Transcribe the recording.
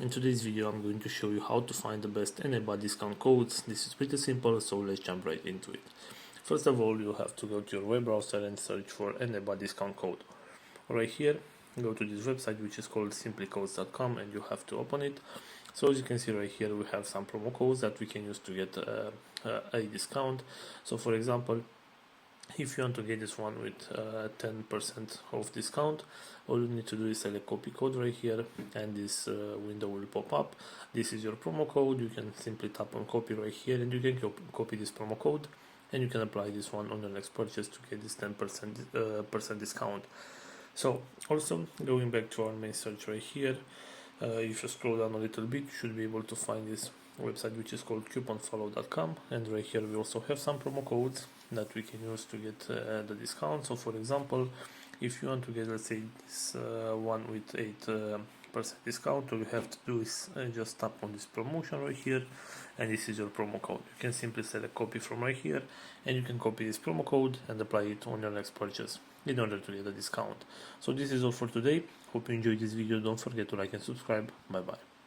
In today's video I'm going to show you how to find the best Eneba discount codes. This is pretty simple, so let's jump right into it. First of all, you have to go to your web browser and search for Eneba discount code. Right here, go to this website which is called simplycodes.com and you have to open it. So as you can see right here, we have some promo codes that we can use to get a discount. So for example, if you want to get this one with 10% off discount, all you need to do is select copy code right here, and this window will pop up. This is your promo code. You can simply tap on copy right here, and you can copy this promo code, and you can apply this one on your next purchase to get this 10% discount. So also going back to our main search right here, if you scroll down a little bit, you should be able to find this website which is called couponfollow.com, and right here we also have some promo codes that we can use to get the discount. So for example, if you want to get, let's say, this one with 8% discount, all you have to do is just tap on this promotion right here, and this is your promo code. You can simply select copy from right here, and you can copy this promo code and apply it on your next purchase in order to get a discount. So this is all for today. Hope you enjoyed this video. Don't forget to like and subscribe. Bye bye.